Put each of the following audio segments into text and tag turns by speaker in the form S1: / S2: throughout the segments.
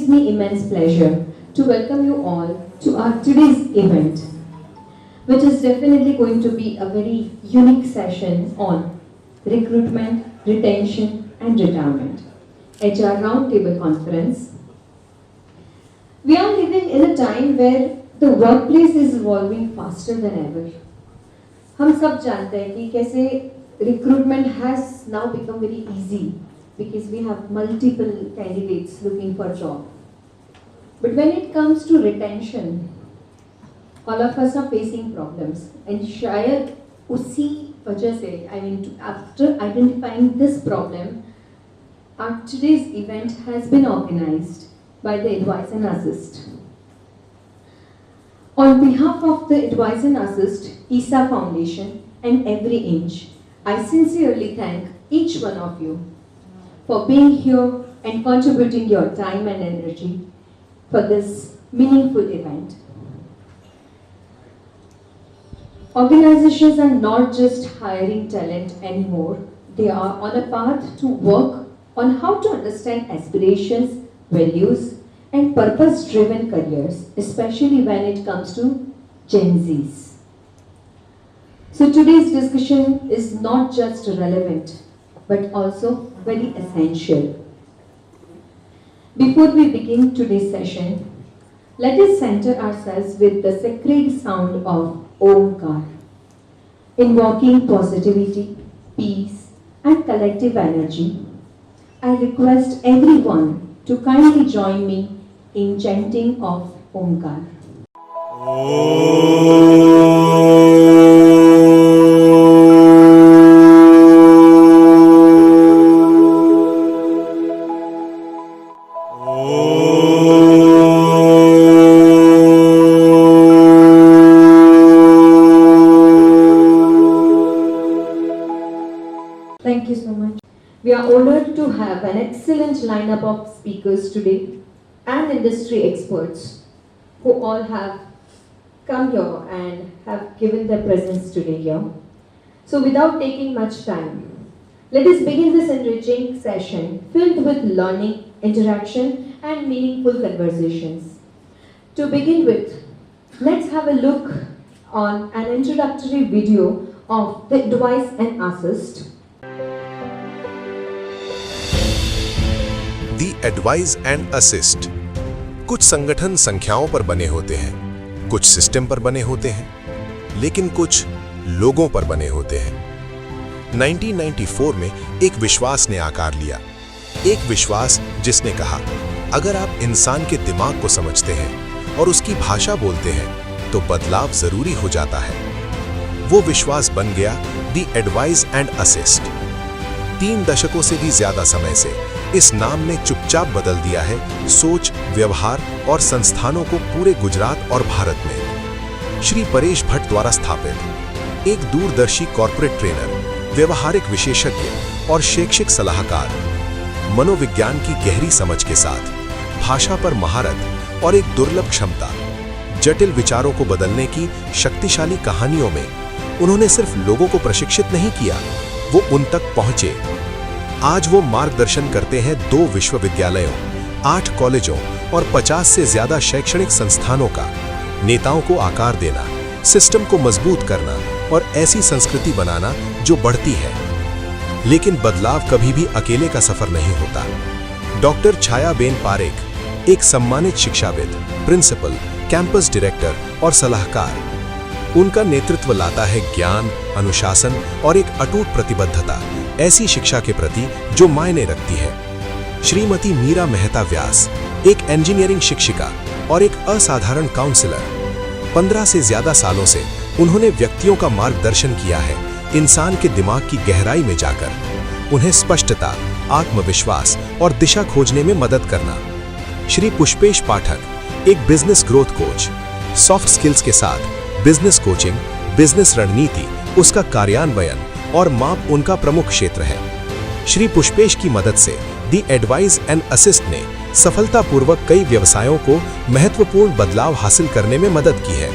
S1: gives me immense pleasure to welcome you all to our today's event, which is definitely going to be a very unique session on recruitment, retention and retirement. HR Roundtable Conference. We are living in a time where the workplace is evolving faster than ever. हम सब जानते हैं कि कैसे recruitment has now become very easy because we have multiple candidates looking for a job. But when it comes to retention, all of us are facing problems. And शायद उसी वजह से, after identifying this problem, our today's event has been organized by the Advise and Assist. On behalf of the Advise and Assist, ESA Foundation and Every Inch, I sincerely thank each one of you for being here and contributing your time and energy for this meaningful event. Organizations are not just hiring talent anymore, they are on a path to work on how to understand aspirations, values, and purpose-driven careers, especially when it comes to Gen Zs. So today's discussion is not just relevant, but also very essential. Before we begin today's session, let us center ourselves with the sacred sound of Omkar, invoking positivity, peace, and collective energy. I request everyone to kindly join me in chanting of Omkar. Thank you so much. We are honored to have an excellent lineup of speakers today and industry experts who all have come here and have given their presence today here. So without taking much time, let us begin this enriching session filled with learning, interaction and meaningful conversations. To begin with, let's have a look on an introductory video of the Advise and Assist.
S2: The advise and assist. कुछ संगठन संख्याओं पर बने होते हैं, कुछ system पर बने होते हैं, लेकिन कुछ लोगों पर बने होते हैं। 1994 में एक विश्वास ने आकार लिया, एक विश्वास जिसने कहा, अगर आप इंसान के दिमाग को समझते हैं और उसकी भाषा बोलते हैं तो बदलाव जरूरी हो जाता है। वो विश्वास बन गया दी एडवाइज एंड असिस्ट। 3 दशकों से भी ज्यादा समय से इस नाम ने चुपचाप बदल दिया है सोच, व्यवहार और संस्थानों को पूरे गुजरात और भारत में। श्री परेश भट्ट द्वारा स्थापित एक दूरदर्शी कॉर्पोरेट ट्रेनर, व्यवहारिक विशेषज्ञ और शैक्षिक सलाहकार, मनोविज्ञान की गहरी समझ के साथ भाषा पर महारत और एक दुर्लभ क्षमता, जटिल विचारों को बदलने की शक्तिशाली कहानियों में उन्होंने सिर्फ लोगों को प्रशिक्षित नहीं किया, वो उन तक पहुंचे। आज वो मार्गदर्शन करते हैं 2 विश्वविद्यालयों, 8 कॉलेजों और 50 से ज्यादा शैक्षणिक संस्थानों का। नेताओं को आकार देना, सिस्टम को मजबूत करना और ऐसी संस्कृति बनाना जो बढ़ती है। लेकिन बदलाव कभी भी अकेले का सफर नहीं होता। डॉक्टर छायाबेन पारेख एक सम्मानित शिक्षाविद, प्रिंसिपल, कैंपस डायरेक्टर और सलाहकार। उनका नेतृत्व लाता है ज्ञान, अनुशासन और एक अटूट प्रतिबद्धता ऐसी शिक्षा के प्रति जो मायने रखती है। श्रीमती मीरा मेहता व्यास एक इंजीनियरिंग शिक्षिका और एक असाधारण काउंसलर। 15 से ज्यादा सालों से उन्होंने व्यक्तियों का मार्गदर्शन किया है, इंसान के दिमाग की गहराई में जाकर उन्हें स्पष्टता, आत्मविश्वास और दिशा खोजने में मदद करना। श्री पुष्पेश पाठक एक business growth coach, soft skills के साथ बिजनेस कोचिंग, बिजनेस रणनीति, उसका कार्यान्वयन और माप उनका प्रमुख क्षेत्र है। श्री पुष्पेश की मदद से दी एडवाइज एंड असिस्ट ने सफलतापूर्वक कई व्यवसायों को महत्वपूर्ण बदलाव हासिल करने में मदद की है।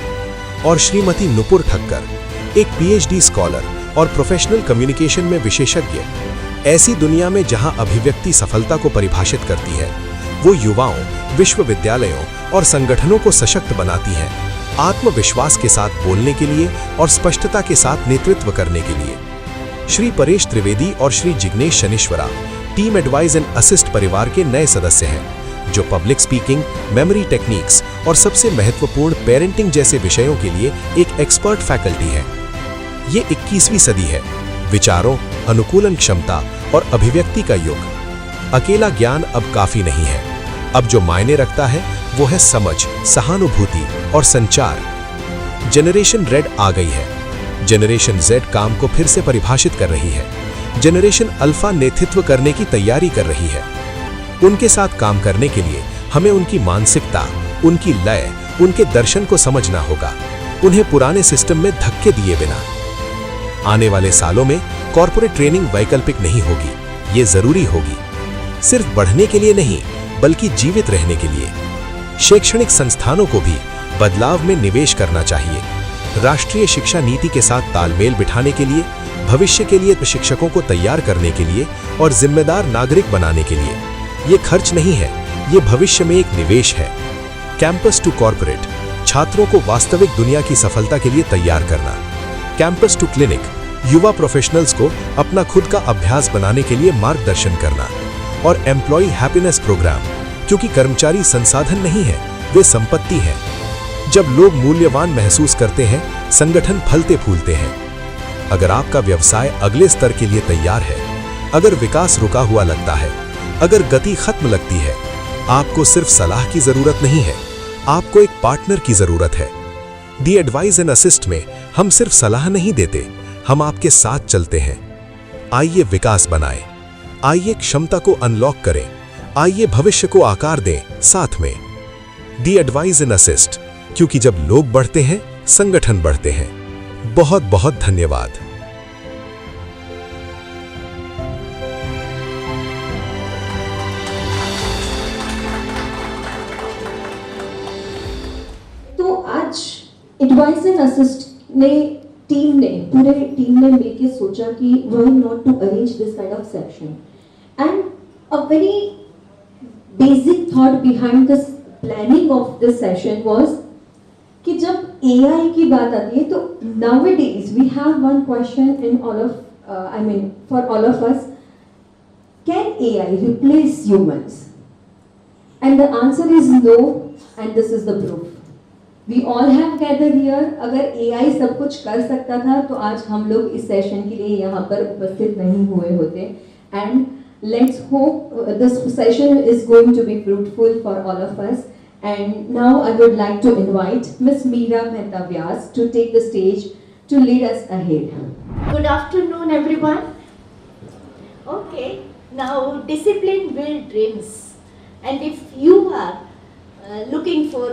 S2: और श्रीमती नुपुर ठक्कर एक पीएचडी स्कॉलर और प्रोफेशनल कम्युनिकेशन में विशेषज्ञ। ऐसी दुनिया में जहां अभिव्यक्ति सफलता को परिभाषित करती है, वो युवाओं, विश्वविद्यालयों और संगठनों को सशक्त बनाती हैं, आत्मविश्वास के साथ बोलने के लिए और स्पष्टता के साथ नेतृत्व करने के लिए। श्री परेश त्रिवेदी और Shri Jignesh Shanishwara team advise and assist परिवार के नए सदस्य हैं, जो पब्लिक स्पीकिंग, मेमोरी टेक्निक्स और सबसे महत्वपूर्ण पेरेंटिंग जैसे विषयों के लिए एक एक्सपर्ट फैकल्टी है। ये 21वीं सदी है, विचारों, अनुकूलन क्षमता और अभिव्यक्ति का युग। अकेला ज्ञान अब काफी नहीं है, अब जो मायने रखता है वो है समझ, सहानुभूति और संचार। जनरेशन रेड आ गई है, जनरेशन जेड काम को फिर से परिभाषित कर रही है, जनरेशन अल्फा नेतृत्व करने की तैयारी कर रही है। उनके साथ काम करने के लिए हमें उनकी मानसिकता, उनकी लय, उनके दर्शन को समझना होगा, उन्हें पुराने सिस्टम में धक्के दिए बिना। आने वाले सालों में कॉर्पोरेट ट्रेनिंग वैकल्पिक नहीं होगी, ये जरूरी होगी, सिर्फ बढ़ने के लिए नहीं बल्कि जीवित रहने के लिए। शैक्षणिक संस्थानों को भी बदलाव में निवेश करना चाहिए, राष्ट्रीय शिक्षा नीति के साथ तालमेल बिठाने के लिए, भविष्य के लिए शिक्षकों को तैयार करने के लिए और जिम्मेदार नागरिक बनाने के लिए। ये खर्च नहीं है, ये भविष्य में एक निवेश है। कैंपस टू कॉर्पोरेट, छात्रों को वास्तविक दुनिया की सफलता के लिए तैयार करना। कैंपस टू क्लिनिक, युवा प्रोफेशनल्स को अपना खुद का अभ्यास बनाने के लिए मार्गदर्शन करना। और एम्प्लॉय हैप्पीनेस प्रोग्राम, क्योंकि कर्मचारी संसाधन नहीं है, वे संपत्ति है। जब लोग मूल्यवान महसूस करते हैं, संगठन फलते फूलते हैं। अगर आपका व्यवसाय अगले स्तर के लिए तैयार है, अगर विकास रुका हुआ लगता है, अगर गति खत्म लगती है, आपको सिर्फ सलाह की जरूरत नहीं है, आपको एक पार्टनर की जरूरत है। दी एडवाइज एंड असिस्ट में हम सिर्फ सलाह नहीं देते, हम आपके साथ चलते हैं। आइए विकास बनाएं, आइए क्षमता को अनलॉक करें, आइए भविष्य को आकार दें साथ में। दी एडवाइज एंड असिस्ट, क्योंकि जब लोग बढ़ते हैं, संगठन बढ़ते हैं। बहुत बहुत धन्यवाद।
S1: तो आज एडवाइस एंड असिस्ट पूरे टीम ने मिलकर सोचा कि why not to arrange this kind of session, and a very basic thought behind this planning of this session was कि जब AI की बात आती है तो nowadays we have one question in for all of us, can AI replace humans? And the answer is no, and this is the proof. We all have gathered here. अगर AI सब कुछ कर सकता था तो आज हम लोग इस सेशन के लिए यहाँ पर उपस्थित नहीं हुए होते। And let's hope this session is going to be fruitful for all of us. And now I would like to invite Ms. Meera Mehta Vyas to take the stage to lead us ahead.
S3: Good afternoon, everyone. Okay, now discipline builds dreams. And if you are looking for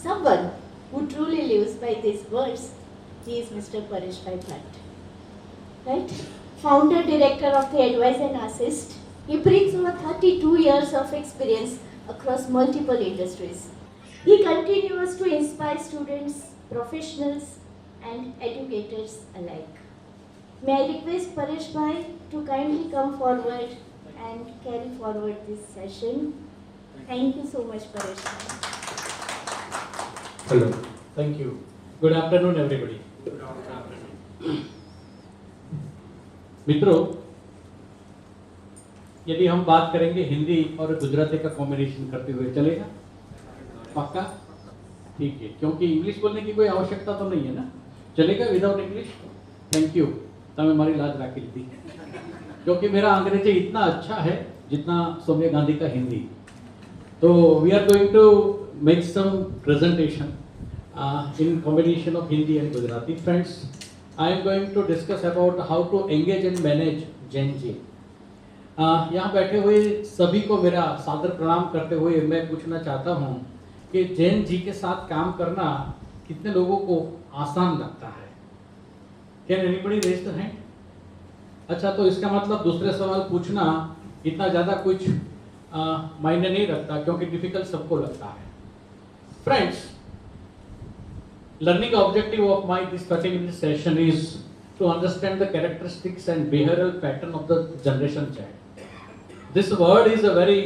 S3: someone who truly lives by these words, he is Mr. Paresh Bhatt. Right? Founder, director of the Advise and Assist. He brings over 32 years of experience across multiple industries. He continues to inspire students, professionals, and educators alike. May I request Paresh Bhai to kindly come forward and carry forward this session. Thank you so much, Paresh Bhai.
S4: Hello. Thank you. Good afternoon, everybody. Good afternoon. मित्रों, यदि हम बात करेंगे हिंदी और गुजराती का combination करते हुए चलेगा? पक्का? ठीक है, क्योंकि इंग्लिश बोलने की कोई आवश्यकता तो नहीं है ना? चलेगा विदाउट इंग्लिश? थैंक यू, तब हमारी लाज राखी थी, क्योंकि मेरा अंग्रेजी इतना अच्छा है जितना सोनिया गांधी का हिंदी। तो we are going to make some presentation in combination of Hindi and Gujarati. Friends, I am going to discuss about how to engage and manage Gen Z. यहाँ बैठे हुए सभी को मेरा सादर प्रणाम करते हुए मैं पूछना चाहता हूँ कि Gen Z के साथ काम करना कितने लोगों को आसान लगता है? Can anybody raise the hand? अच्छा, तो इसका मतलब दूसरे सवाल पूछना इतना ज़्यादा कुछ मायने नहीं रखता, क्योंकि डिफिकल्ट सबको लगता है। Friends, learning objective of my this 30-minute session is to understand the characteristics and behavioral pattern of the generation Z. This word is a very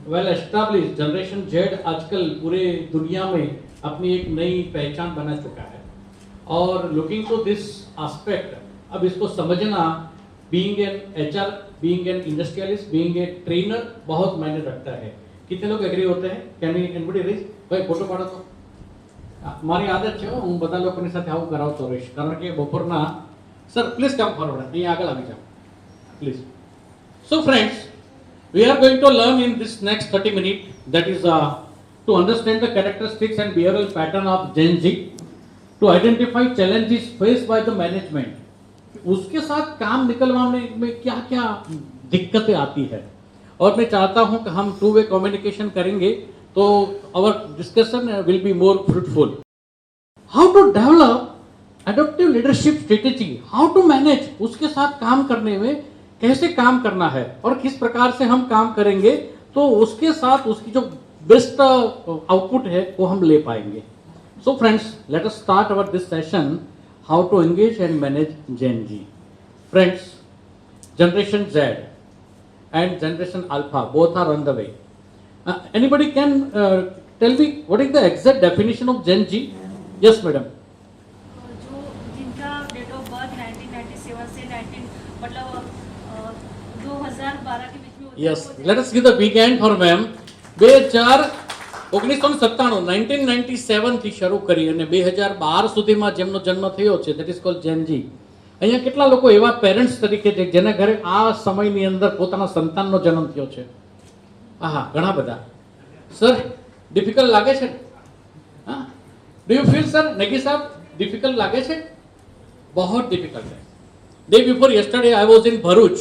S4: well established. Generation Z आजकल पूरे दुनिया में अपनी एक नई पहचान बना चुका है और लुकिंग टू दिस एस्पेक्ट, अब इसको समझना, being an HR, being an industrialist, being a trainer बहुत मायने रखता है। कितने लोग एग्री होते हैं? Can anybody raise? भाई फोटो पाड़ो तो। મારી આદત છે હું બધા લોકોની સાથે આવું કરાવતો રહીશ, કારણ કે બપોરના સર પ્લીઝ કમ ફોરવર્ડ, અહીં આગળ આવી જાઓ please. So friends, we are going to learn in this next 30 minutes, that is to understand the characteristics and behavioral pattern of Gen Z, to identify challenges faced by the management. उसके साथ काम निकलवाने में क्या क्या दिक्कतें आती है, और मैं चाहता हूं कि हम टू वे कम्युनिकेशन करेंगे तो our discussion will be more fruitful. How to develop adaptive leadership strategy, how to manage, उसके साथ काम करने में कैसे काम करना है और किस प्रकार से हम काम करेंगे तो उसके साथ उसकी जो बेस्ट आउटपुट है वो हम ले पाएंगे. So friends, let us start our this session, how to engage and manage Gen Z. Friends, Generation Z and Generation Alpha both are on the way. Anybody can tell me what is the exact definition of Gen Z? Yes, madam.
S5: जो जिनका date of birth 1997 से 2012 के बीच में होता है,
S4: Yes, let us give the big hand for ma'am. 1997 થી શરૂ કરી અને 2012 સુધીમાં જેમનો જન્મ થયો છે, that is called Gen Z. અહીંયા કેટલા લોકો એવા પેરેન્ટ્સ તરીકે છે જેના ઘરે આ સમયની અંદર પોતાના સંતાનનો જન્મ થયો છે? હા, ઘણા બધા. સર ડિફિકલ્ટ લાગે છે? હા, do you feel sir? Negi साहब डिफिकल्ट लागे છે? बहुत डिफिकल्ट है. Day before yesterday I was in Bharuch,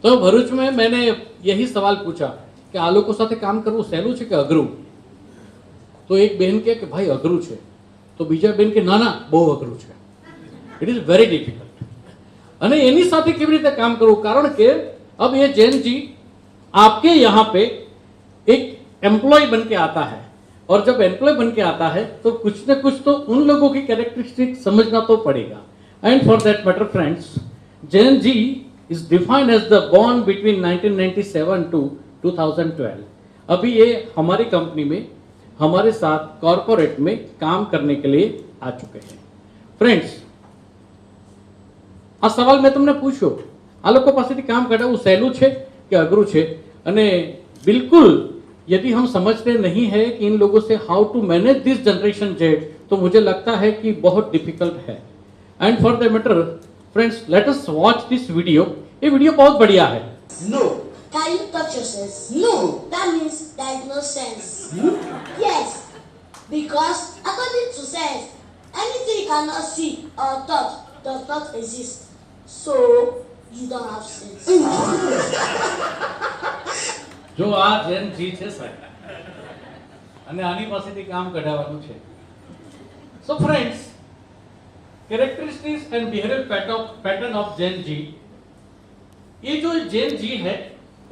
S4: तो भरूच में मैंने यही सवाल पूछा कि આ લોકો સાથે કામ કરવું સહેલું છે કે અઘરું? તો એક બહેન કહે કે ભાઈ અઘરું છે, તો બીજા બહેન કે ના ના બહુ અઘરું છે, इट इज वेरी डिफिकल्ट. અને એની સાથે કેવી રીતે કામ કરવું? કારણ કે अब ये जेन जी आपके यहाँ पे एक एम्प्लॉय बन के आता है, और जब एम्प्लॉय बन के आता है तो कुछ न कुछ तो उन लोगों की कैरेक्टरिस्टिक समझना तो पड़ेगा. And for that matter friends, Gen Z is defined as the born between 1997 to 2012. अभी ये हमारी कंपनी में हमारे साथ कॉर्पोरेट में काम करने के लिए आ चुके हैं. फ्रेंड्स, આ સવાલ મેં તમને પૂછ્યો, આ લોકો પાસેથી કામ કઢાવવું સહેલું છે કે અઘરું છે? અને बिल्कुल यदि हम समझते नहीं है कि इन लोगों से how to manage this generation Z, तो मुझे लगता है कि बहुत डिफिकल्ट है. And for the matter friends, let us watch this video. ये वीडियो बहुत बढ़िया है.
S6: No. Can you touch your sense? No. That means there is no sense. Yes. Because according to sense, anything you cannot see or touch does not exist. So you don't have sense.
S4: જો આ જેન જી છે સાહેબ, અને આની પાસેથી કામ કઢાવવાનું છે. So friends, characteristics and behaviour pattern of Gen Z, ये जो जेन जी है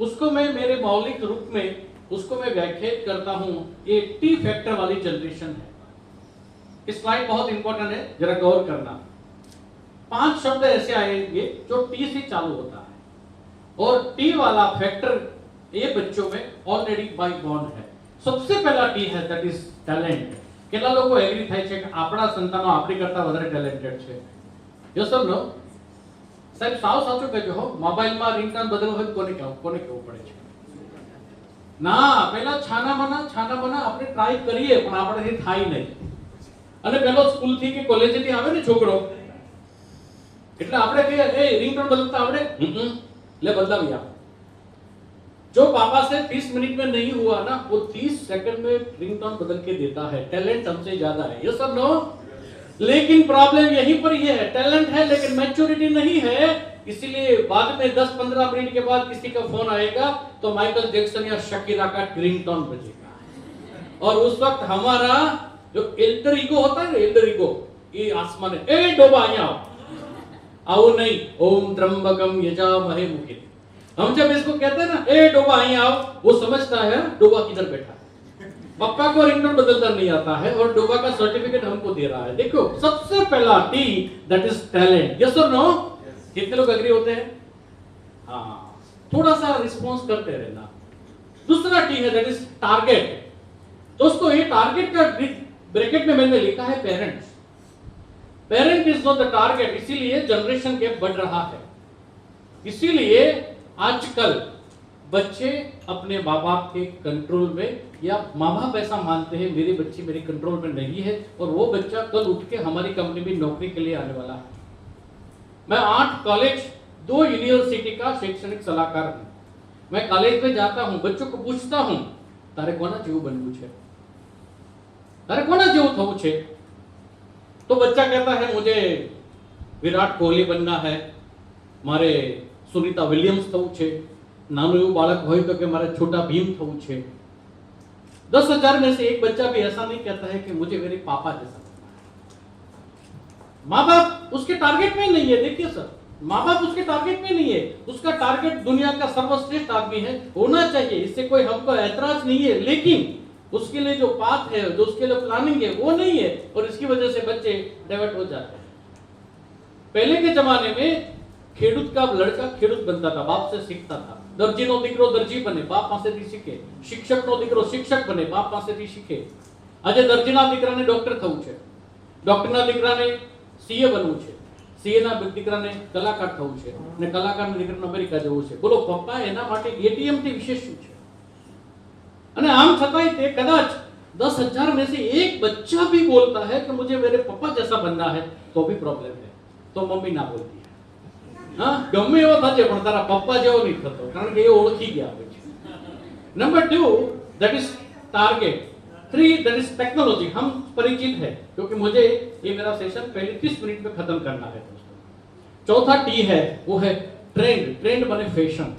S4: उसको मैं मेरे मौलिक रूप में उसको मैं व्याख्यात करता हूं. ये टी फैक्टर वाली जनरेशन है. इस स्लाइड बहुत इंपॉर्टेंट है, जरा गौर करना. 5 शब्द ऐसे आएंगे जो टी से चालू होता है, और टी वाला फैक्टर ये बच्चों में ऑलरेडी बाय बॉर्न है. सबसे पहला टी है, दैट इज टैलेंट. કેટલા લોકો એગ્રી થાય છે કે આપણા સંતાનો આપણી કરતા વધારે ટેલેન્ટેડ છે? યસ ઓર નો? સાહેબ સાવ સાચું કહેજો હો. મોબાઈલમાં રિંગટોન બદલવું હોય કોને કહેવું પડે છે? ના, પહેલા છાના મના આપણે ટ્રાય કરીએ પણ આપણાથી થાય નહીં. અને પેલો સ્કૂલથી કે કોલેજથી આવે ને છોકરો, એટલે આપણે કહીએ એ રિંગટોન બદલતા આવડે? લે બદલાવી આપ. जो पापा से 30 मिनट में नहीं हुआ ना, वो 30 सेकंड में रिंगटोन बदल के देता है. टैलेंट हमसे ज्यादा है. ये सब नो, लेकिन प्रॉब्लम यहीं पर ही है. टैलेंट है लेकिन मैच्योरिटी नहीं है. इसीलिए बाद में 10-15 मिनट के बाद किसी का फोन आएगा तो माइकल जैक्सन या शकीरा का रिंगटोन बजेगा, और उस वक्त हमारा जो एल्टर ईगो होता है ना, एल्टर ईगो, ये आसमान है, ए डोबा यहाँ आओ नहीं, ओम त्र्यंबकम यजामहे मुखे. हम जब इसको कहते हैं ना, ए डोबा અહીં आओ, वो समझता है डोबा किधर बैठा है. पप्पा को रिंगटोन बदलता नहीं आता है और डोबा का सर्टिफिकेट हमको दे रहा है. देखो, सबसे पहला T, that is talent. Yes और नो? कितने लोग एग्री होते हैं? हाँ. थोड़ा सा रिस्पॉन्स करते रहना। दूसरा टी है दैट इज टारगेट। दोस्तों ये टारगेट का ब्रैकेट में मैंने लिखा है parents. Parent is not the target, इसीलिए जनरेशन गैप बढ़ रहा है। इसीलिए आजकल बच्चे अपने माँ बाप के कंट्रोल में, या माँ बाप ऐसा मानते हैं मेरे बच्चे मेरे कंट्रोल में नहीं है, और वो बच्चा कल उठ के हमारी कंपनी में नौकरी के लिए आने वाला है। मैं 8 कॉलेज 2 यूनिवर्सिटी का शैक्षणिक सलाहकार हूं। मैं कॉलेज में जाता हूं, बच्चों को पूछता हूं तारे कोना जेवू बनवू छे, तारे कोना जेवू थवू छे। तो बच्चा कहता है मुझे विराट कोहली बनना है, मारे सुनीता विलियम्स थवू छे। नाનું એવું બાળક હોય તો કે મારે छोटा भीम થવું છે। 10,000 में से एक बच्चा भी ऐसा नहीं कहता है कि मुझे मेरे पापा जैसा बनना है। माँ बाप उसके टारगेट में नहीं है। देखिए सर, माँ बाप उसके टारगेट में नहीं है। उसका टारगेट दुनिया का सर्वश्रेष्ठ आदमी है, होना चाहिए, इससे कोई हमको ऐतराज नहीं है, लेकिन उसके लिए जो पाथ है, जो उसके लिए प्लानिंग है, वो नहीं है, और इसकी वजह से बच्चे डाइवर्ट हो जाते हैं। पहले के जमाने में खेडूत का लड़का खेडूत बनता था, बाप से सीखता था। दर्जीनो दीकरो दर्जी बने, बाप पासेथी सीखे। शिक्षकनो दीकरो शिक्षक बने, बाप पासेथी सीखे। આજે દર્જીના દીકરાને ડોક્ટર થવું છે, ડોક્ટરના દીકરાને સીએ બનવું છે, સીએના દીકરાને કલાકાર થવું છે, અને કલાકારના દીકરાને અમેરિકા જવું છે। બોલો પપ્પા એના માટે એટીએમ થી વિશેષ શું છે? અને આમ છતાંય તે કદાચ 10,000 में से एक बच्चा भी बोलता है कि मुझे मेरे पापा जैसा बनना है, तो भी प्रॉब्लम है। तो मम्मी ना बोलती है, हाँ गमे एवो थजे पण तारा पप्पा जेवो नहीं थतो, कारण के ए ओळखी गया है। Number 2 that is target. 3 that is technology. हम परिचित है, क्योंकि मुझे ये मेरा सेशन पहले 30 मिनट में खत्म करना है दोस्तों। चौथा टी है वो है ट्रेंड। ट्रेंड माने फैशन।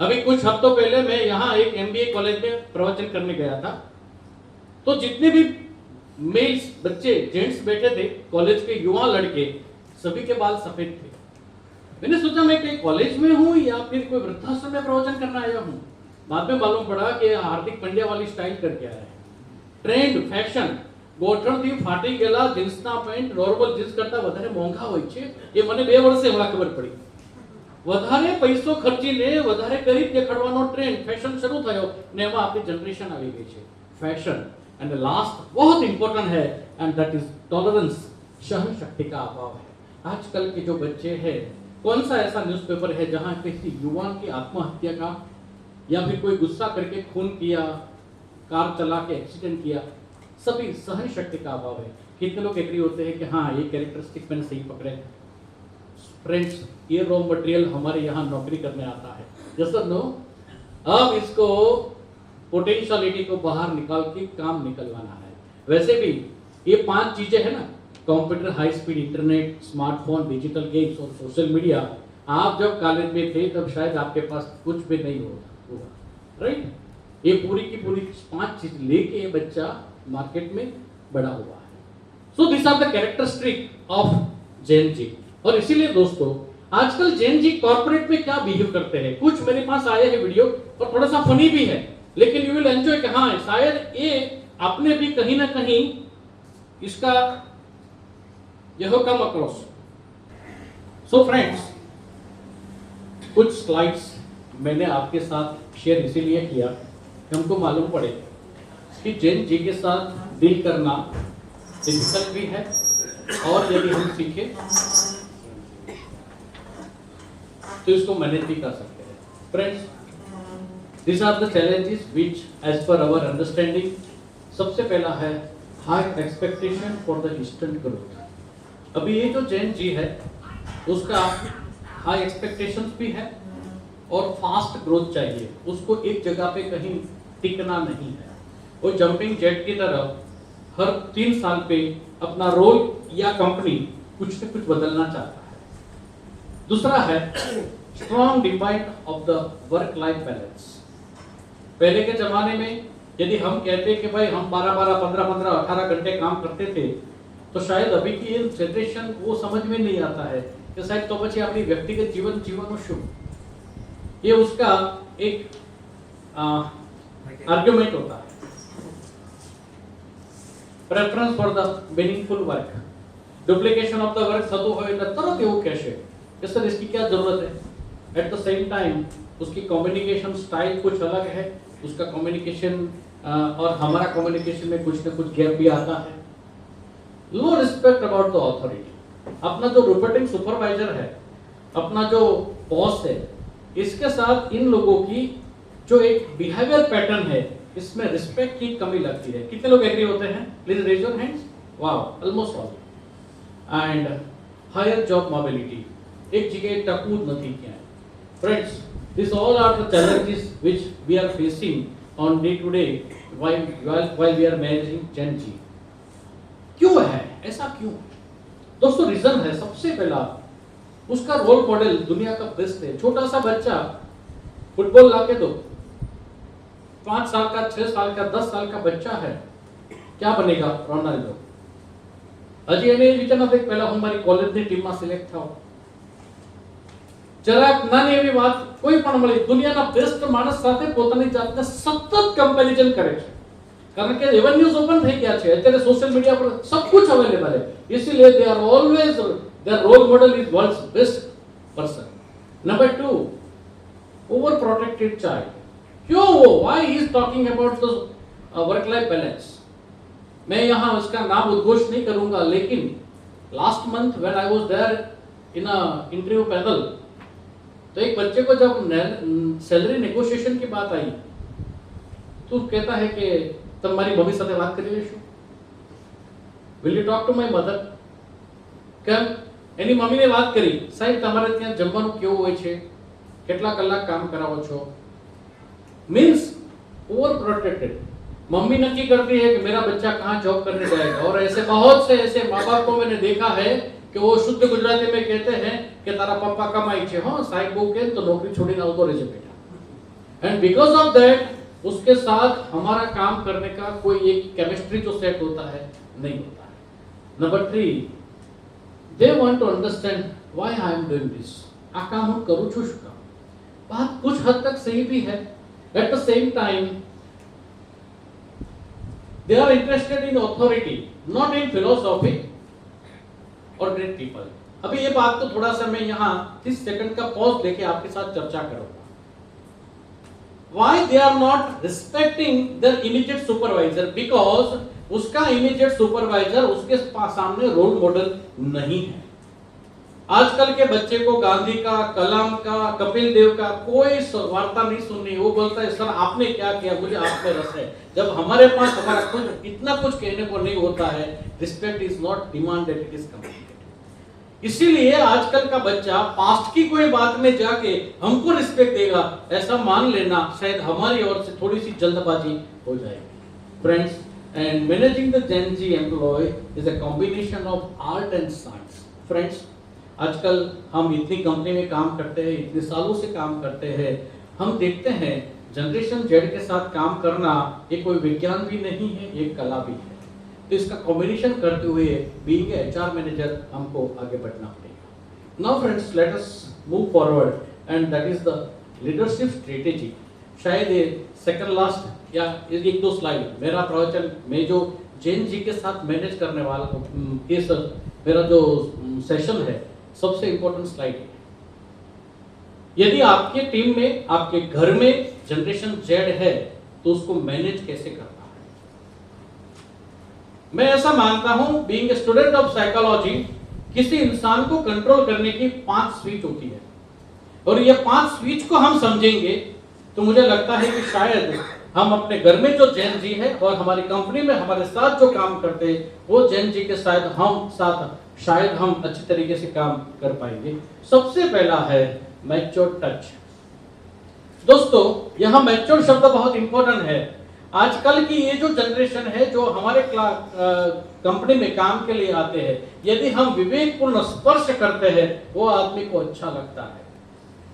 S4: अभी कुछ हफ्तों पहले मैं यहाँ एक एमबीए कॉलेज में प्रवचन करने गया था, तो जितने भी मेल्स बच्चे जेंट्स बैठे थे, कॉलेज के युवा लड़के, सभी के बाल सफेद थे। मैंने सोचा मैं कहीं कॉलेज में हूँ या फिर कोई वृद्धाश्रम में प्रवचन करना आया हूँ। बाद में मालूम पड़ा कि हार्दिक पंड्या वाली स्टाइल करके आया है। ट्रेंड, फैशन, ગોઠણથી ફાટી ગયેલા જીન્સના પેન્ટ નોર્મલ જીન્સ કરતા વધારે મોંઘા હોય છે, એ મને 2 વર્ષે હમણાં ખબર પડી। વધારે પૈસો ખર્ચીને વધારે ગરીબ દેખાડવાનો ટ્રેન્ડ ફેશન શરૂ થયો, ને એમાં આપણી જનરેશન આવી ગઈ છે ફેશન। एंड द लास्ट बहुत इंपॉर्टेंट है, एंड दैट इज टॉलरेंस। सहन शक्ति का अभाव है। आजकल के जो बच्चे हैं, कौन सा ऐसा न्यूज़पेपर है जहां किसी युवा की आत्महत्या का या फिर कोई गुस्सा करके खून किया, कार चला के एक्सीडेंट किया? सभी सहन शक्ति का अभाव है। कितने लोग एग्री होते हैं कि हाँ ये कैरेक्टरिस्टिक मैंने सही पकड़े? फ्रेंड्स, ये रॉ मटेरियल हमारे यहाँ नौकरी करने आता है। जैसा नो, अब इसको पोटेंशियलिटी को बाहर निकाल के काम निकलवाना है। वैसे भी ये 5 चीजें है ना, computer, high speed internet, smartphone, digital games और सोशल मीडिया। आप जब कॉलेज में थे तब शायद आपके पास कुछ भी नहीं होगा, राइट? ये पूरी की पूरी 5 चीज लेके ये बच्चा मार्केट में बड़ा हुआ है। So this are the characteristic of Gen Z. और इसीलिए दोस्तों आजकल जेन जी कॉर्पोरेट में क्या बिहेव करते हैं, कुछ मेरे पास आए हैं वीडियो, और थोड़ा सा फनी भी है, लेकिन यू विल एंजॉय कि हाँ शायद ये आपने भी कहीं ना कहीं इसका यह कम अक्रॉस। सो फ्रेंड्स, कुछ स्लाइड्स मैंने आपके साथ शेयर इसीलिए किया कि हमको मालूम पड़े कि जेन जी के साथ डील करना डिफिकल्ट भी है, और यदि हम सीखे तो इसको मैनेज भी कर सकते हैं। Friends, this are the challenges which as per our understanding, सबसे पहला है high expectation for the instant growth. अभी ये जो जेन जी है उसका हाई एक्सपेक्टेशंस भी है और फास्ट ग्रोथ चाहिए, उसको एक जगह पे कहीं टिकना नहीं है। वो जंपिंग जेट की तरह हर 3 साल पे अपना रोल या कंपनी कुछ न कुछ बदलना चाहता है। दूसरा है strong demand of the work life balance. पहले के जमाने में यदि हम कहते कि भाई हम 12-12, 15-15, 18 घंटे काम करते थे, तो शायद अभी की ये जनरेशन वो समझ में नहीं आता है कि शायद तो बच्चे अपनी व्यक्तिगत जीवन जीवन शुभ, ये उसका एक आर्ग्यूमेंट होता है। Preference for the meaningful work, duplication of the work થતું હોય તો તરત એવું કહેશે કે સર इसकी क्या जरूरत है, एट द सेम टाइम उसकी कम्युनिकेशन स्टाइल कुछ अलग है, उसका कम्युनिकेशन और हमारा कम्युनिकेशन में कुछ ना कुछ गैप भी आता है। लो रिस्पेक्ट अबाउट द अथॉरिटी। अपना जो रिपोर्टिंग सुपरवाइजर है, अपना जो बॉस है, इसके साथ इन लोगों की जो एक बिहेवियर पैटर्न है, इसमें रिस्पेक्ट की कमी लगती है। कितने लोग एग्री होते हैं? Please raise your hands. Wow, almost all. And higher job mobility, एक जगह टकूद नहीं क्या है। Friends, this all are the challenges which we are facing on day to day while we are managing Gen Z. क्यों है ऐसा? क्यों? दोस्तों रीजन है, सबसे पहला उसका रोल मॉडल दुनिया का बेस्ट है। छोटा सा बच्चा फुटबॉल लाके दो, 5 साल का, 6 साल का, 10 साल का बच्चा है, क्या बनेगा? रोनाल्डो। હજી એને વિચાર નથી પહેલા હું મારી કોલેજની ટીમમાં સિલેક્ટ થાઉં। જરાક નાની એવી વાત કોઈ પણ મળી, દુનિયાના બેસ્ટ માણસ સાથે પોતાની જાતને સતત કમ્પેરિઝન કરે છે, કારણ કે એવન્યુઝ ઓપન થઈ ગયા છે અત્યારે સોશિયલ મીડિયા પર सब कुछ अवेलेबल है, इसीलिए they are always their role model is world's best person. Number 2, over protected child. क्यों वो? Why he is talking about the work life balance. मैं यहाँ उसका नाम उद्घोष नहीं करूंगा, लेकिन last month when I was there in a interview panel, तो एक बच्चे को जब सैलरी नेगोशिएशन की बात आई तो कहता है कि तुम्हारी मम्मी साथे बात કરી લેશો, will you talk to my mother. કેમ? એની મમ્મીને વાત કરી, સાહેબ તમારે ત્યાં જમવાનું કેવું હોય છે, કેટલા કલાક કામ કરાવો છો। Means over protected. मम्मी नक्की करती है कि मेरा बच्चा कहाँ जॉब करने जाएगा, और ऐसे बहुत से ऐसे माँ बाप को मैंने देखा है कि वो शुद्ध गुजराती में कहते हैं कि तारा पप्पा कमाई छे, हाँ साहेब बहू के तो नौकरी छोड़ी ना तो रहे बेटा। एंड बिकॉज ऑफ दैट उसके साथ हमारा काम करने का कोई एक केमिस्ट्री जो सेट होता है नहीं होता है। Number 3, they want to understand why I am doing this. आ काम हम करूं છું શું કામ? बात कुछ हद तक सही भी है। At the same time they are interested in authority, not in philosophy or great people। अभी ये बात तो थोड़ा सा मैं यहाँ 30 सेकंड का पॉज लेके आपके साथ चर्चा करूंगा। Why they are not respecting their immediate supervisor? Because उसका immediate supervisor उसके सामने रोल मॉडल नहीं है। आजकल के बच्चे को गांधी का, कलाम का, कपिल देव का कोई वार्ता नहीं सुननी। वो बोलता है सर आपने क्या किया, मुझे आप में रस है। जब हमारे पास हमारा कुछ इतना कुछ कहने को नहीं होता है, respect is not demanded, it is communicated. इसीलिए आजकल का बच्चा पास्ट की कोई बात में जाके हमको रिस्पेक्ट देगा ऐसा मान लेना शायद हमारी ओर से थोड़ी सी जल्दबाजी हो जाएगी। Friends, and managing the Gen Z employ is a combination of art and science. Friends, आजकल हम इतनी कंपनी में काम करते हैं, इतने सालों से काम करते हैं, हम देखते हैं जनरेशन जेड के साथ काम करना ये कोई विज्ञान भी नहीं है, ये कला भी है। तो इसका कॉम्बिनेशन करते हुए बीइंग एचआर मैनेजर हमको आगे बढ़ना पड़ेगा। Now friends, let us move forward and that is the leadership strategy. शायद ये सेकंड लास्ट या 1-2 स्लाइड मेरा प्रवचन में जो जेन जी के साथ मैनेज करने वाला केस मेरा जो सेशन है, सबसे इंपॉर्टेंट स्लाइड है। यदि आपके टीम में, आपके घर में जनरेशन जेड है तो उसको मैनेज कैसे करना है? मैं ऐसा मानता हूं, being a student of psychology, किसी इंसान को कंट्रोल करने की 5 स्विच होती है, और ये 5 स्विच को हम समझेंगे तो मुझे लगता है कि शायद हम अपने घर में जो जेन जी है और हमारी कंपनी में हमारे साथ जो काम करते हैं वो जेन जी के साथ शायद हम अच्छी तरीके से काम कर पाएंगे। सबसे पहला है मैच्योर टच। दोस्तों, यहाँ मैच्योर शब्द बहुत इंपॉर्टेंट है। आजकल की ये जो जनरेशन है जो हमारे कंपनी में काम के लिए आते हैं, यदि हम विवेकपूर्ण स्पर्श करते हैं वो आदमी को अच्छा लगता है।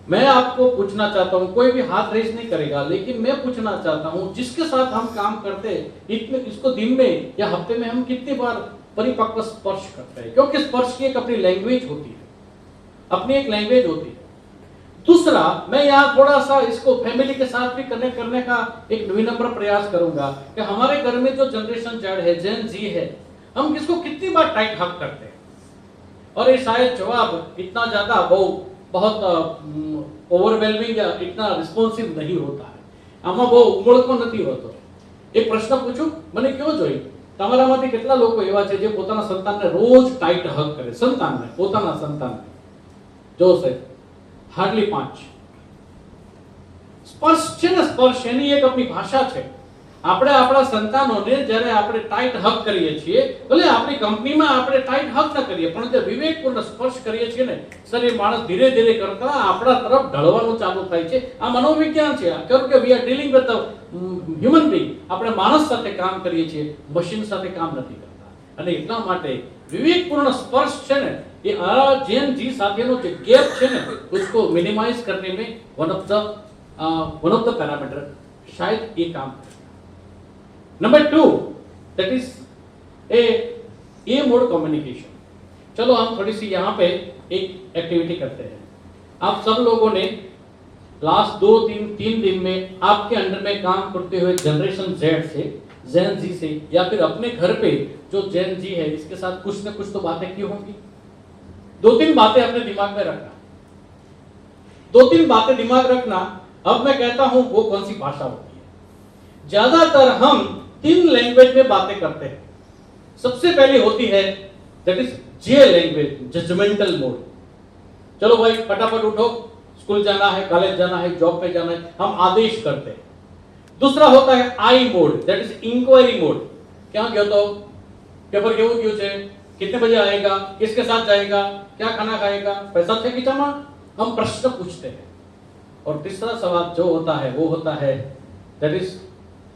S4: मैं आपको पूछना चाहता हूं, कोई भी हाथ रेज नहीं करेगा, लेकिन मैं पूछना चाहता हूं जिसके साथ हम काम करते हैं इसको दिन में या हफ्ते में हम कितनी बार परिपक्व स्पर्श करते हैं? क्योंकि स्पर्श की एक अपनी लैंग्वेज होती है, अपनी एक लैंग्वेज होती है। दूसरा, मैं यहाँ थोड़ा सा इसको फैमिली के साथ भी कनेक्ट करने का एक विनम्र प्रयास करूंगा कि हमारे घर में जो जनरेशन जेड है, जेन जी है, हम किसको कितनी बार टाइट हक करते हैं? और ये शायद जवाब इतना ज्यादा वो बहुत ओवरवेलमिंग या इतना रिस्पॉन्सिव नहीं होता है, આમાં બહુ ઉમળકો નથી હોતો. એક પ્રશ્ન પૂછું, મને કયો જોઈ તમારામાંથી કેટલા લોકો એવા છે જે પોતાના સંતાનને રોજ ટાઈટ હગ કરે? સંતાનને, પોતાના સંતાનને જો છે હાર્ડલી 5. સ્પર્શ છે ને, સ્પર્શ એની એક આપણી ભાષા છે. આપણે આપણા સંતાનોને જ્યારે આપણે ટાઈટ હગ કરીએ છીએ, ભલે આપણી કંપનીમાં આપણે ટાઈટ હગ ન કરીએ, પણ જે વિવેકપૂર્ણ સ્પર્શ કરીએ છીએ ને સર, એ માણસ ધીરે ધીરે કરતા આપણા તરફ ઢળવાનું ચાલુ થાય છે. આ મનોવિજ્ઞાન છે. કારણ કે we are dealing with human being. આપણે માણસ સાથે કામ કરીએ છીએ, મશીન સાથે કામ નથી કરતા. અને એટલા માટે વિવેકપૂર્ણ સ્પર્શ છે ને, એ આ જેન જી સાથેનો જે ગેપ છે ને, उसको मिनिमाइज करने में वन ऑफ द पैरामीटर शायद ये काम. Number 2, that is a mode communication. चलो हम थोड़ी सी यहाँ पे एक एक्टिविटी करते हैं. आप सब लोगों ने लास्ट 2-3 दिन में आपके अंडर में काम करते हुए जनरेशन जेड से, जेन जी से, या फिर अपने घर पे जो जेन जी है इसके साथ कुछ न कुछ तो बातें की होंगी. 2-3 बातें अपने दिमाग में रखना. 2-3 बातें दिमाग रखना. अब मैं कहता हूं वो कौन सी भाषा होती है. ज्यादातर हम 3 लैंग्वेज में बातें करते हैं. सबसे पहली होती है that is J language, judgemental mode. चलो भाई फटाफट उठो, स्कूल जाना है, कॉलेज जाना है, जॉब पे जाना है, हम आदेश करते हैं. दूसरा होता है I mode, that is inquiry mode. क्या गयो तो पेपर केवू क्यों छे, कितने बजे आएगा, किसके साथ जाएगा, क्या खाना खाएगा, पैसा छे खींचामा, हम प्रश्न पूछते हैं. और तीसरा सवाल जो होता है वो होता है दैट इज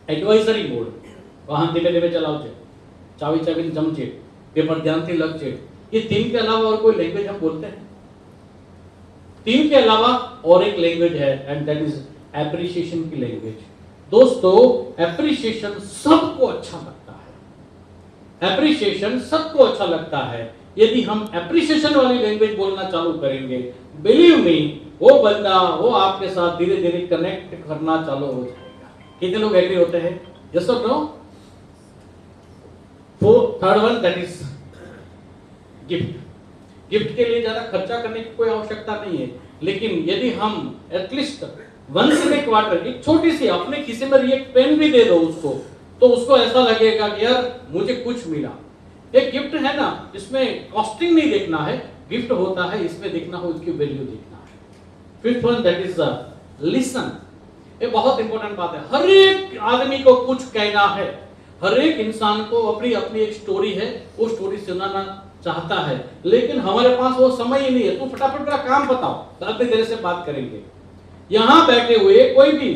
S4: एडवाइजरी मोड. वाहन धीमे धीमे चलाओ छे, चावी चावी जमचे, पेपर ध्यान थी लगचे. ये 3 के अलावा और कोई लैंग्वेज हम बोलते हैं? 3 के अलावा और एक लैंग्वेज है एंड दैट इज एप्रिसिएशन की लैंग्वेज. दोस्तों एप्रिसिएशन सबको अच्छा लगता है. एप्रिसिएशन सबको अच्छा लगता है. यदि हम एप्रिसिएशन वाली लैंग्वेज बोलना चालू करेंगे, बिलीव मी, वो बंदा वो आपके साथ धीरे धीरे कनेक्ट करना चालू हो जाएगा. कितने लोग एग्री होते हैं? यस और no? Third one that is gift. Gift के लिए ज्यादा खर्चा करने की कोई आवश्यकता नहीं है, लेकिन यदि हम at least once in a quarter एक छोटी सी अपने खीसे में एक पेन भी दे दो उसको, तो उसको ऐसा लगेगा कि यार मुझे कुछ मिला. एक गिफ्ट है ना, इसमें कॉस्टिंग नहीं देखना है, गिफ्ट होता है इसमें देखना हो उसकी वैल्यू देखना है. Fifth one that is listen. ये बहुत इंपॉर्टेंट बात है. हर एक आदमी को कुछ कहना है. हर एक इंसान को अपनी अपनी एक स्टोरी है, वो स्टोरी सुनाना चाहता है, लेकिन हमारे पास वो समय ही नहीं है. तू फटाफट मेरा काम बताओ, अपनी देर से बात करेंगे. यहां बैठे हुए कोई भी,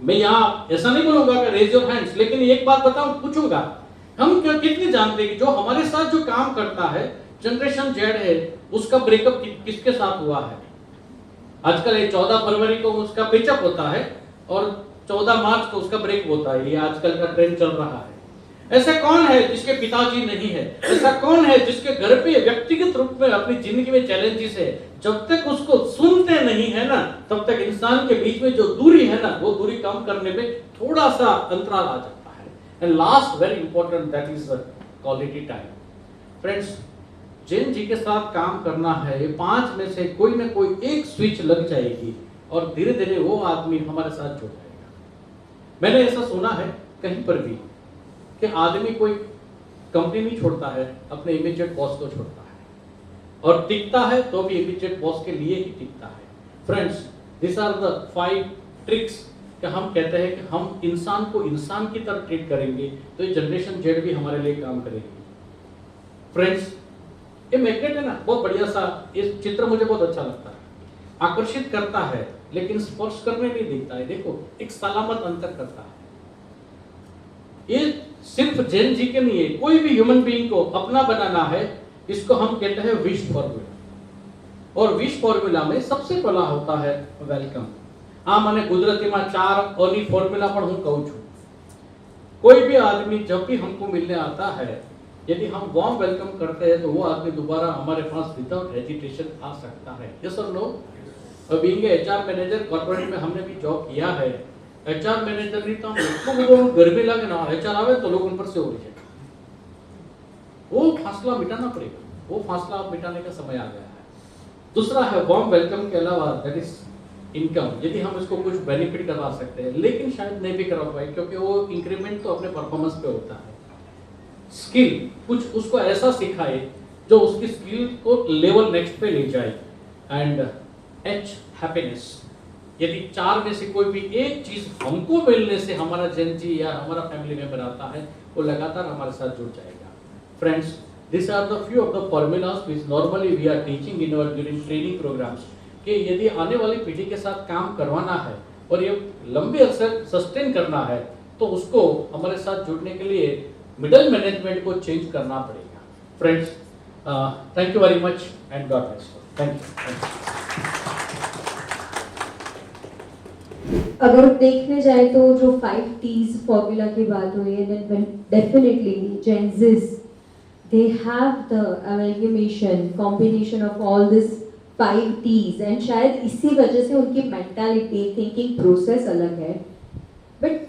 S4: मैं यहां ऐसा नहीं बोलूंगा कि रेज योर हैंड्स, लेकिन एक बात बताऊं, पूछूंगा, हम कितने जानते हैं कि जो हमारे साथ जो काम करता है जनरेशन जेड है, उसका ब्रेकअप किसके साथ हुआ है? आजकल 14 फरवरी को उसका पिचअप होता है और 14 मार्च को उसका ब्रेक होता है. ये आजकल का ट्रेंड चल रहा है. ऐसा कौन है जिसके पिताजी नहीं है? ऐसा कौन है जिसके घर पे व्यक्तिगत रूप में अपनी जिंदगी में चैलेंजेस है? जब तक उसको सुनते नहीं है ना, तब तक इंसान के बीच में जो दूरी है ना, वो दूरी कम करने में थोड़ा सा अंतराल आ जाता है. And last very important that is quality time. Friends, Gen Z के साथ काम करना है, 5 में से कोई ना कोई एक स्विच लग जाएगी और धीरे धीरे वो आदमी हमारे साथ जुड़ जाएगा. मैंने ऐसा सुना है कहीं पर भी कि आदमी कोई कंपनी नहीं छोड़ता है, अपने इमीडिएट बॉस को छोड़ता है, और टिकता है तो भी इमीडिएट बॉस के लिए ही टिकता है. Friends, this are the 5 tricks कि हम कहते हैं कि हम इंसान को इंसान की तरह ट्रीट करेंगे तो ये जनरेशन जेड भी हमारे लिए काम करेगी. फ्रेंड्स, ये मैग्नेट है ना, बहुत बढ़िया सा ये चित्र मुझे बहुत अच्छा लगता है. आकर्षित करता है लेकिन स्पर्श करने नहीं देता है. देखो, एक सलामत अंतर करता है. ये सिर्फ जेन जी के नहीं है, कोई भी ह्यूमन बीइंग को अपना बनाना है, इसको हम कहते हैं विश फॉर्मूला. और विश फॉर्मूला में सबसे पहला होता है वेलकम. आ मैंने गुजराती में 4 ओनी फॉर्मूला पर हूं कहूं छू. कोई भी आदमी जब भी हमको मिलने आता है, यदि हम वार्म वेलकम करते हैं तो वो आदमी दोबारा हमारे पास विदाउट हेजिटेशन आ सकता है. यस और no? Being HR manager corporate में हमने भी जॉब किया है. एचआर मैनेजर नहीं तो हम गर्मी लगे ना, एचआर आवे तो लोग उन पर से हो जाए. वो फासला मिटाना पड़ेगा. वो फासला मिटाने का समय आ गया है. दूसरा है वार्म वेलकम के अलावा दैट इज इनकम, यदि हम इसको कुछ बेनिफिट करवा सकते हैं, लेकिन शायद नहीं भी करवा पाए क्योंकि वो इंक्रीमेंट तो अपने परफॉर्मेंस पे होता है। स्किल कुछ उसको ऐसा सिखाए जो उसकी स्किल को लेवल नेक्स्ट पे ले जाए। एंड एच हैप्पीनेस, यदि चार में से कोई भी एक चीज हमको मिलने से हमारा जनजी या हमारा फैमिली मेंबर आता है, वो लगातार हमारे साथ जुड़ जाएगा। Friends, these are the few of the formulas which normally we are teaching in our during training programs, कि यदि आने वाली पीढ़ी के साथ काम करवाना है और ये लंबे अरसे सस्टेन करना है, तो उसको हमारे साथ जुड़ने के लिए मिडिल मैनेजमेंट को चेंज करना पड़ेगा। Friends, thank you very much and God bless you. Thank you.
S1: अगर देखने जाए तो जो 5 T's फॉर्मूला की बात हुई है, then definitely Gen Zs, they have the amalgamation combination of all this 5 T's, and शायद इसी वजह से उनकी मेंटालिटी थिंकिंग प्रोसेस अलग है। बट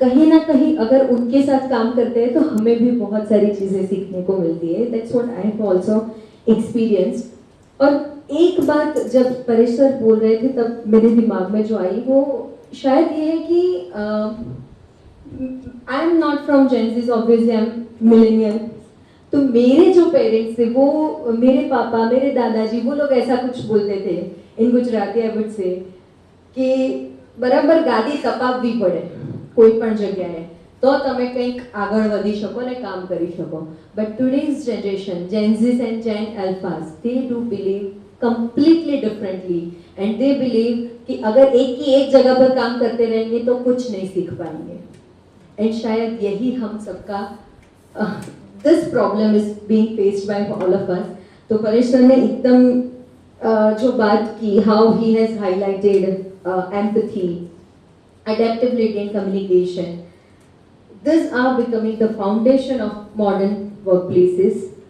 S1: कहीं ना कहीं अगर उनके साथ काम करते हैं तो हमें भी बहुत सारी चीज़ें सीखने को मिलती है। That's what I have also experienced. और एक बात जब परेश सर बोल रहे थे तब मेरे दिमाग में जो आई वो शायद ये है कि I am not from Gen Z, obviously I am millennial. तो मेरे जो पेरेंट्स थे वो मेरे पापा, मेरे दादाजी, वो लोग ऐसा कुछ बोलते थे इन गुजराती आई वुड से कि બરાબર ગાદી તપાવવી પડે કોઈ પણ જગ્યાએ તો તમે કંઈક આગળ વધી શકો ને કામ કરી શકો. But today's generation, Gen Zs and Gen Alphas, they do believe completely differently and they believe कि अगर एक ही एक जगह पर काम करते रहेंगे तो कुछ नहीं सीख पाएंगे. एंड शायद यही हम सबका this problem is being faced by all of us. तो परेश सर ने एकदम जो बात की, how he has highlighted empathy, adaptability and communication, these are becoming the foundation of modern workplaces.